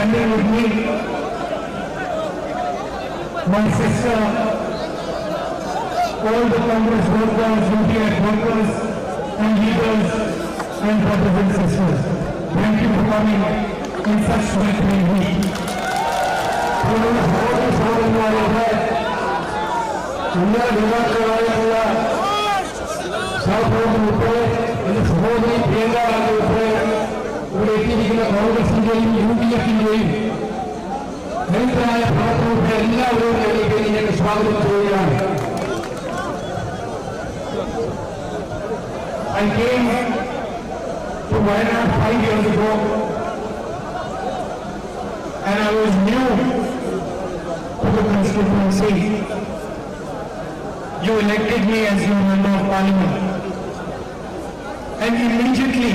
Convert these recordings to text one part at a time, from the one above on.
standing with me, my sister, all the Congress workers, UPF workers and leaders and brothers and sisters. Thank you for coming in such sweet week. സഹോദരി പ്രിയങ്ക ഗാന്ധി ഉൾപ്പെടെ ഇവിടെ എത്തിയിരിക്കുന്ന കോൺഗ്രസിന്റെയും UPF-ന്റെയും ദരിദ്രരായ പ്രവർത്തകരുടെ എല്ലാവരും ഞാൻ സ്വാഗതം ചെയ്യുകയാണ്. I came to Wayanad 5 years ago and I was new to the constituency. You elected me as your member of parliament and immediately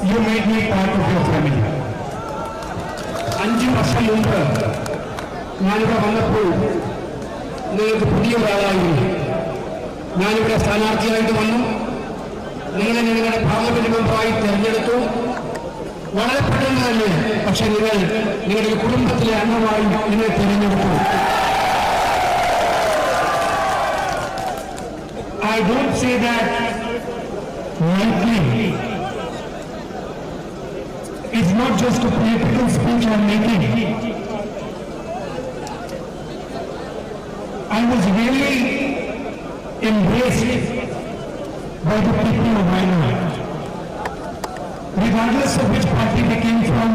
you made me part of your family. 5 വർഷം മുമ്പ് ഞാനിവിടെ വന്നപ്പോൾ നിങ്ങൾക്ക് പുതിയ ഒരാളായിരുന്നു. ഞാനിവിടെ സ്ഥാനാർത്ഥിയായിട്ട് വന്നു. നിങ്ങളെ നിങ്ങളുടെ പാർലമെന്റ് മെമ്പറായി തെരഞ്ഞെടുത്തു. വളരെ പെട്ടെന്ന് തന്നെ പക്ഷെ നിങ്ങൾ നിങ്ങളുടെ കുടുംബത്തിലെ അംഗമായി എന്നെ തെരഞ്ഞെടുത്തു. I don't say that lightly. It's not just a political speech I'm making. I was really embraced by the people of Wayanad. Regardless of which party they came from,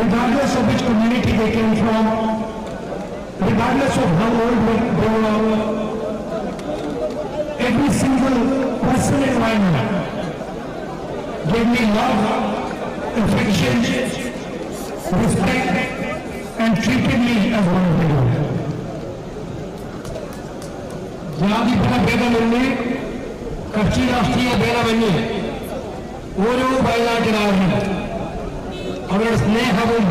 regardless of which community they came from, regardless of how old they were, every single person in Wayanad gave me love, affection, respect, and treated me as one of them. ജാതിപര ഭേദമന്യേ കക്ഷി രാഷ്ട്രീയ ഭേദമന്യേ ഓരോ വയനാട്ടുകാരനും അവരുടെ സ്നേഹവും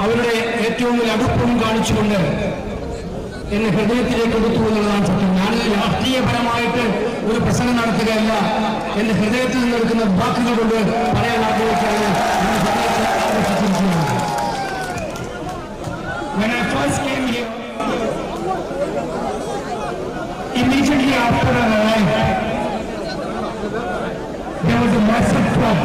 അവരുടെ ഏറ്റവും വലിയ അടുപ്പവും കാണിച്ചുകൊണ്ട് എന്നെ ഹൃദയത്തിലേക്ക് എടുത്തു എന്നുള്ളതാണ് സത്യം. ഞാൻ രാഷ്ട്രീയപരമായിട്ട് ഒരു പ്രസംഗം നടത്തുകയല്ല, എന്റെ ഹൃദയത്തിൽ നിന്നെടുക്കുന്ന വാക്കുകൾ കൊണ്ട് പറയാൻ ആഗ്രഹിച്ചാണ് എന്റെ ഹൃദയത്തെ ആകർഷിച്ചിരിക്കുന്നത്. When I first came here, immediately after I arrived, there was a massive flood,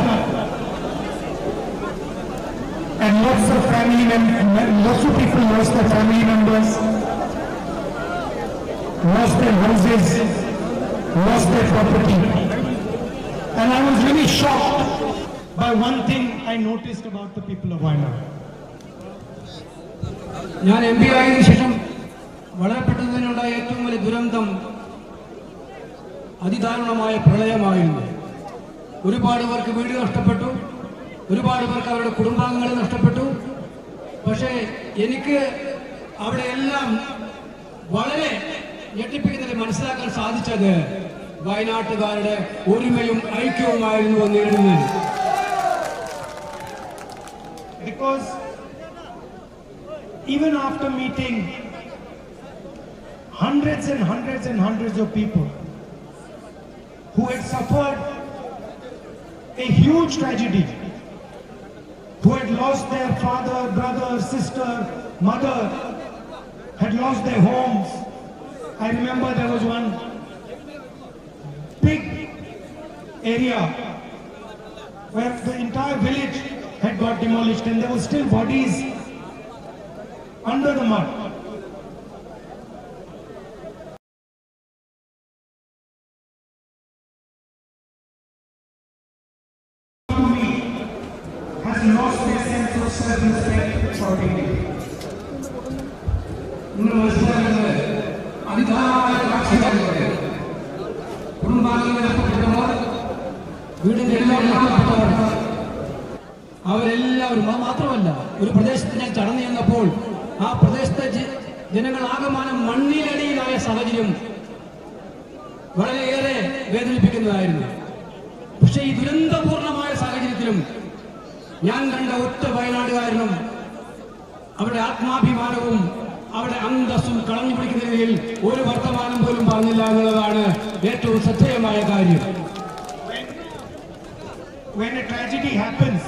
and lots of people lost their family members, lost their houses, lost their property. And I was really shocked by one thing I noticed about the people of Wayanad. ഞാൻ MP ആയതിനു ശേഷം വളരെ പെട്ടെന്നുണ്ടായ ഏറ്റവും വലിയ ദുരന്തം അതിദാരുണമായ പ്രളയമായിരുന്നു. ഒരുപാട് പേർക്ക് വീട് നഷ്ടപ്പെട്ടു, ഒരുപാട് പേർക്ക് അവരുടെ കുടുംബാംഗങ്ങളെ നഷ്ടപ്പെട്ടു. പക്ഷേ എനിക്ക് അവിടെ എല്ലാം വളരെ ഞെട്ടിപ്പിക്കുന്നതിൽ മനസ്സിലാക്കാൻ സാധിച്ചത് വയനാട്ടുകാരുടെ ഒരുമയും ഐക്യവുമായിരുന്നു നേടുന്നത്. Because even after meeting hundreds and hundreds and hundreds of people who had suffered a huge tragedy, who had lost their father, brother, sister, mother, had lost their homes. I remember there was one big area where the entire village had got demolished and there were still bodies under the mud. Has lost their sense of self-respect for dignity. അവരെല്ലാവരും മാത്രമല്ല, ഒരു പ്രദേശത്ത് ഞാൻ ചടന്നു ചെന്നപ്പോൾ ആ പ്രദേശത്തെ ജനങ്ങൾ ആകമാനം മണ്ണിലടിയിലായ സാഹചര്യം വളരെയേറെ വേദനിപ്പിക്കുന്നതായിരുന്നു. പക്ഷേ ഈ ദുരന്തപൂർണമായ സാഹചര്യത്തിലും ഞാൻ കണ്ട ഒറ്റ വയനാടുകാരനും അവരുടെ ആത്മാഭിമാനവും അവരുടെ അന്തസ്സും കളഞ്ഞു പിടിക്കുന്നതിൽ ഒരു വർത്തമാനം പോലും പറഞ്ഞില്ല എന്നുള്ളതാണ് ഏറ്റവും ശ്രദ്ധേയമായ കാര്യം. When a tragedy happens,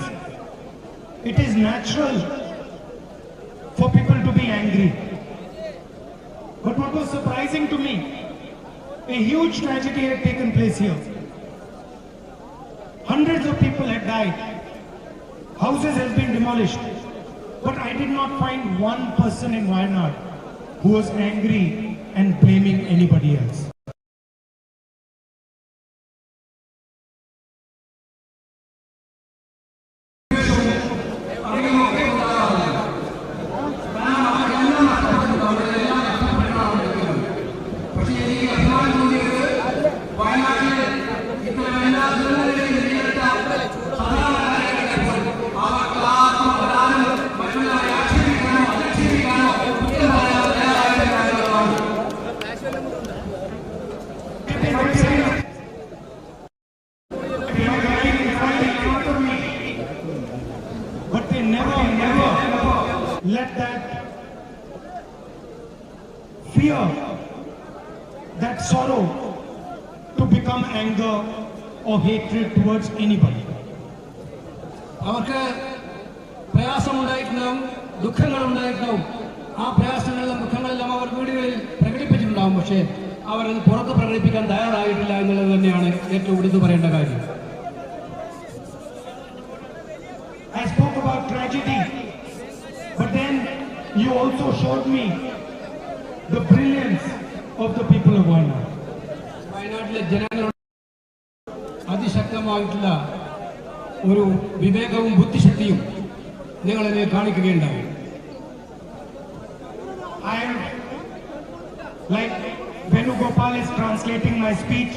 It is natural for people to be angry. But what was surprising to me, a huge tragedy had taken place here. Hundreds of people had died. Houses have been demolished. But I did not find one person in Wayanad who was angry and blaming anybody else. But they never let that fear, that sorrow to become anger or hatred towards anybody. അവർക്ക് പ്രയാസമുണ്ടായിട്ടുണ്ടാവും, ദുഃഖങ്ങളുണ്ടായിട്ടുണ്ടാവും. ആ പ്രയാസങ്ങളിലും ദുഃഖങ്ങളിലും അവർ വീടുകളിൽ പ്രകടിപ്പിച്ചിട്ടുണ്ടാവും. പക്ഷേ അവരത് പുറത്ത് പ്രകടിപ്പിക്കാൻ തയ്യാറായിട്ടില്ല എന്നുള്ളത് തന്നെയാണ് ഏറ്റവും എടുത്തു പറയേണ്ട കാര്യം. I spoke about tragedy, but then you also showed me the brilliance of the people of Wayanad. വയനാട്ടിലെ ജനങ്ങളുടെ അതിശക്തമായിട്ടുള്ള ഒരു വിവേകവും ബുദ്ധിശക്തിയും നിങ്ങളെന്നെ കാണിക്കുകയുണ്ടായി. I am like Venugopal is translating my speech.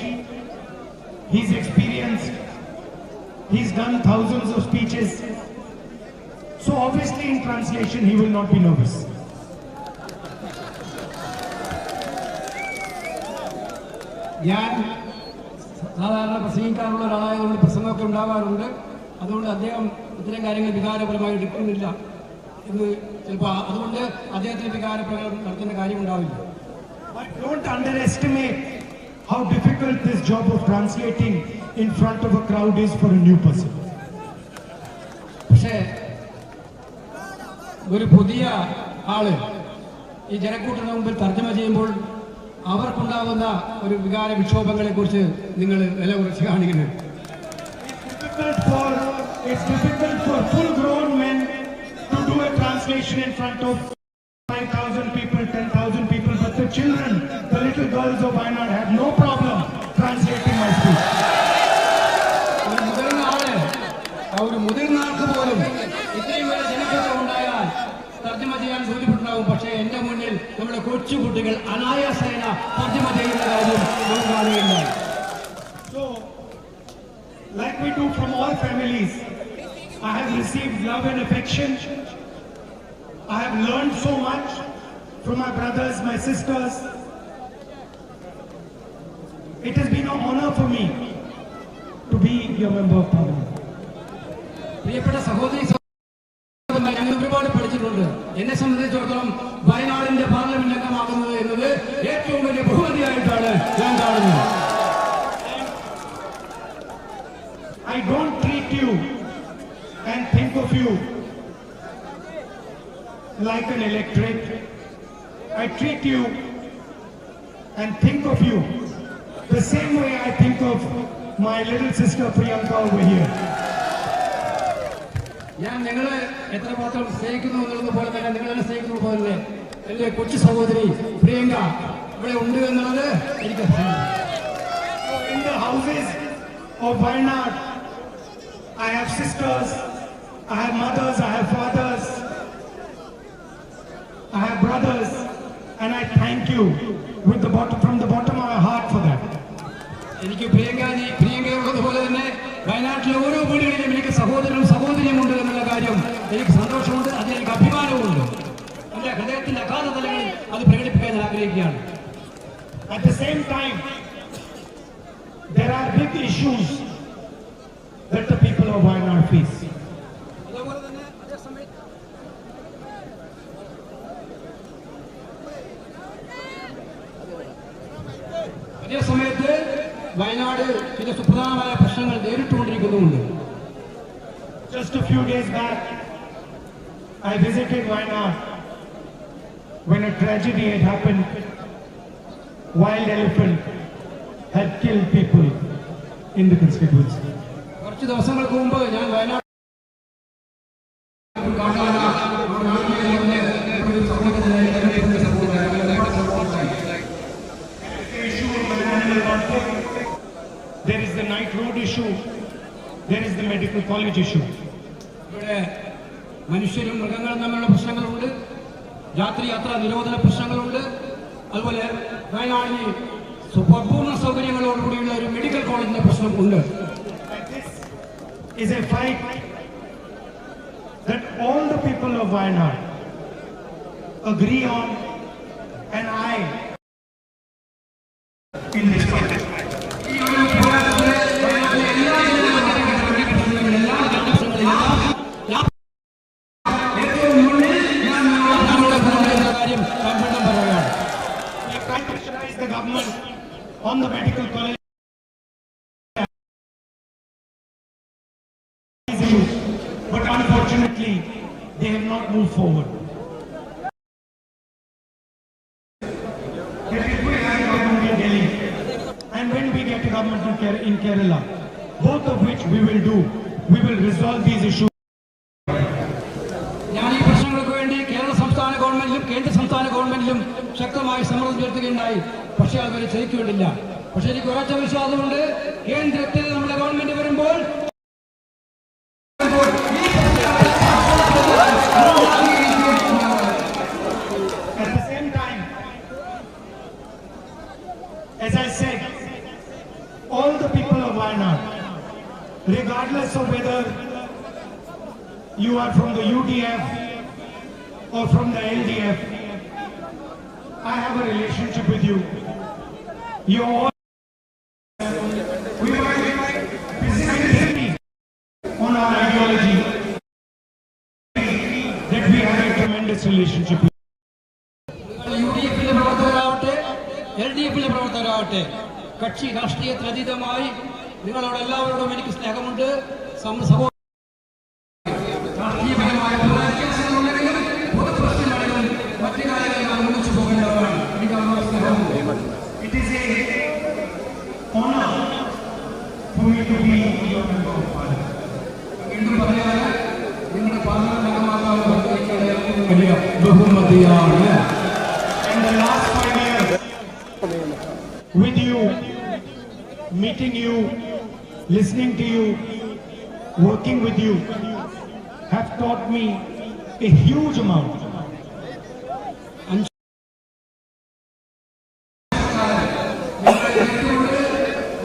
He's experienced. He's done thousands of speeches. So obviously in translation he will not be nervous. ഞാൻ സാധാരണ പ്രസംഗിക്കാനുള്ള ഒരാളായതുകൊണ്ട് പ്രസംഗമൊക്കെ ഉണ്ടാവാറുണ്ട്. അതുകൊണ്ട് അദ്ദേഹം ഇത്തരം കാര്യങ്ങൾ വികാരപരമായി എടുക്കുന്നില്ല എന്ന് ചിലപ്പോൾ അതുകൊണ്ട് അദ്ദേഹത്തിന് വികാരപ്രകടനം നടത്തേണ്ട കാര്യമുണ്ടാവില്ല. But don't underestimate how difficult this job of translating in front of a crowd is for a new person. പക്ഷേ ഒരു പുതിയ ആള് ഈ ജനക്കൂട്ടത്തിന് മുമ്പിൽ തർജ്ജമ ചെയ്യുമ്പോൾ അവർക്കുണ്ടാകുന്ന ഒരു വികാര വിക്ഷോഭങ്ങളെ കുറിച്ച് നിങ്ങൾ വില കുറച്ച് കാണിക്കുന്നത്. It's difficult for full-grown men to do a translation in front of 5,000 people, 10,000 people, but the children, the little girls of Wayanad have no problem translating my speech. ഒരു മുതിർന്ന ആൾക്ക് പോലും ഇത്രയും വലിയ ജനക്കൂട്ടം ഉണ്ടായാൽ തർജ്ജമ ചെയ്യാൻ ബുദ്ധിമുട്ടുണ്ടാവും. പക്ഷേ എന്റെ മുന്നിൽ നമ്മുടെ കൊച്ചുകുട്ടികൾ അനായാസേന തർജ്ജമ ചെയ്യുന്ന കാര്യം നമുക്ക് കാണുകയുണ്ടായി. So, like we do from all families, I have received love and affection. I have learned so much from my brothers, my sisters. It has been an honor for me to be your member of parliament. പ്രിയപ്പെട്ട സഹോദരി ഞങ്ങൾ ഒരുപാട് പഠിച്ചിട്ടുണ്ട്. എന്നെ സംബന്ധിച്ചിടത്തോളം വയനാടിന്റെ parliament അംഗമാകുന്നത് എന്നത് ഏറ്റവും വലിയ ബഹുമതിയായിട്ടാണ് ഞാൻ കാണുന്നത്. I don't treat you and think of you like an electorate. I treat you and think of you the same way I think of my little sister Priyanka over here. ഞാൻ നിങ്ങളെ എത്രമാത്രം സ്നേഹിക്കുന്നു എന്നുള്ളത് പോലെ തന്നെ നിങ്ങളെ സ്നേഹിക്കുന്നത് പോലെ തന്നെ എന്റെ കൊച്ചു സഹോദരി പ്രിയങ്ക ഇവിടെ ഉണ്ട് എന്നുള്ളത് എനിക്ക് In the houses of Wayanad, I have sisters, I have mothers, I have fathers, I have brothers, and I thank you from the bottom of my heart for that. എനിക്ക് പ്രിയങ്കയുള്ളതുപോലെ തന്നെ വയനാട്ടിലെ ഓരോ വീടുകളിലും എനിക്ക് സഹോദരനും സഹോദരിയും ഉണ്ട് എന്നുള്ള കാര്യം എനിക്ക് സന്തോഷമുണ്ട്. അതിലെനിക്ക് അഭിമാനവുമുണ്ട്. എന്റെ ഹൃദയത്തിന്റെ അഗാധ തലങ്ങളിൽ അത് പ്രകടിപ്പിക്കാൻ ഞാൻ ആഗ്രഹിക്കുകയാണ്. At the same time, there are big issues that the people of Wayanad face. അതുപോലെ തന്നെ അതേ സമയത്ത് വയനാട് ചില സുപ്രധാനമായ പ്രശ്നങ്ങൾ നേരിട്ടുകൊണ്ടിരിക്കുന്നുമുണ്ട്. Just a few days back, I visited Wayanad when a tragedy had happened. Wild elephant had killed people in the constituency. കുറച്ച് ദിവസങ്ങൾക്ക് മുമ്പ് ഞാൻ Wayanad There is the night road issue. There is the medical college issue. ഇവിടെ മനുഷ്യരും മൃഗങ്ങളും തമ്മിലുള്ള പ്രശ്നങ്ങളുണ്ട്, രാത്രി യാത്രാ നിരോധന പ്രശ്നങ്ങളുണ്ട്, അതുപോലെ വയനാടിന് പൂർണ്ണ സൗകര്യങ്ങളോടുകൂടിയുള്ള ഒരു മെഡിക്കൽ കോളേജിന്റെ പ്രശ്നമുണ്ട്. Is a fight that all the people of Wayanad agree on, and I in this fight. We try to pressurize the government on the medical college. But unfortunately, they have not moved forward. There is a government in Delhi, and when we get a government in Kerala, both of which we will do, we will resolve these issues. ഞാൻ ഈ പ്രശ്നങ്ങൾക്ക് വേണ്ടി കേരള സംസ്ഥാന ഗവൺമെന്റിലും കേന്ദ്ര സംസ്ഥാന ഗവൺമെന്റിലും ശക്തമായി സമ്മർദ്ദം ചെലുത്തുകയുണ്ടായി. പക്ഷേ അവർ ചെയ്യിക്കുന്നില്ല. പക്ഷേ എനിക്ക് ഉറച്ച വിശ്വാസമുണ്ട്, കേന്ദ്രത്തിൽ നമ്മുടെ ഗവൺമെന്റ് വരുമ്പോൾ At the same time, as I said, all the people of Wayanad, regardless of whether you are from the UDF or from the LDF, I have a relationship with you. You all, we might disagree on our ideology, that we have a tremendous relationship. UDF-ലെ പ്രവർത്തകരാവട്ടെ LDF-ലെ പ്രവർത്തകരാവട്ടെ, കക്ഷി രാഷ്ട്രീയത്തിനതീതമായി നിങ്ങളോട് എല്ലാവരോടും എനിക്ക് സ്നേഹമുണ്ട്. രാഷ്ട്രീയപരമായ വ്യത്യാസങ്ങളുണ്ടെങ്കിലും പൊതുപ്രശ്നങ്ങളിലും മറ്റു കാര്യങ്ങളിലും ഒന്നിച്ചു പോകേണ്ടവരാണ്. എനിക്ക് അവരോട് സ്നേഹമുണ്ട്. It is an honor for me to be your member of parliament. വീണ്ടും പറയാൻ നിങ്ങളുടെ പാർലമെന്റ് അംഗമാകാനുള്ള വലിയ ബഹുമതിയാണ്. And the last 5 years with you, meeting you, listening to you, working with you, have taught me a huge amount.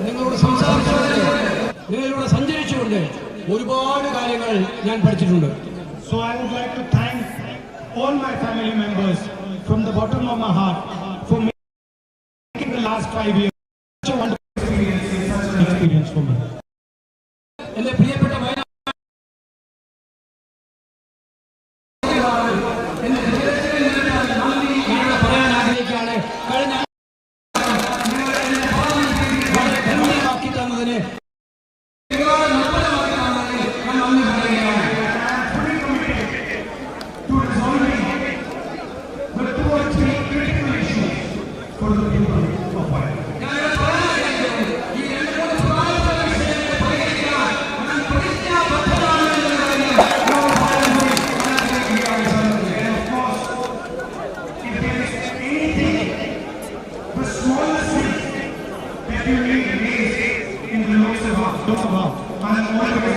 നിങ്ങളോട് സംസാരിച്ചുകൊണ്ട് നിങ്ങളിലൂടെ സഞ്ചരിച്ചുകൊണ്ട് ഒരുപാട് കാര്യങ്ങൾ ഞാൻ പഠിച്ചിട്ടുണ്ട്. So I would like to thank all my family members from the bottom of my heart for making the last 5 years such a wonderful experience for me. എന്റെ പ്രിയപ്പെട്ട വയനാട് പറയാൻ ആഗ്രഹിക്കുകയാണ്. കഴിഞ്ഞ വളരെ ധന്യമാക്കി തന്നതിന് To resolving the 2 or 3 critical issues for the people of Wayanad. The smallest thing that you need is in the Lok Sabha, I am always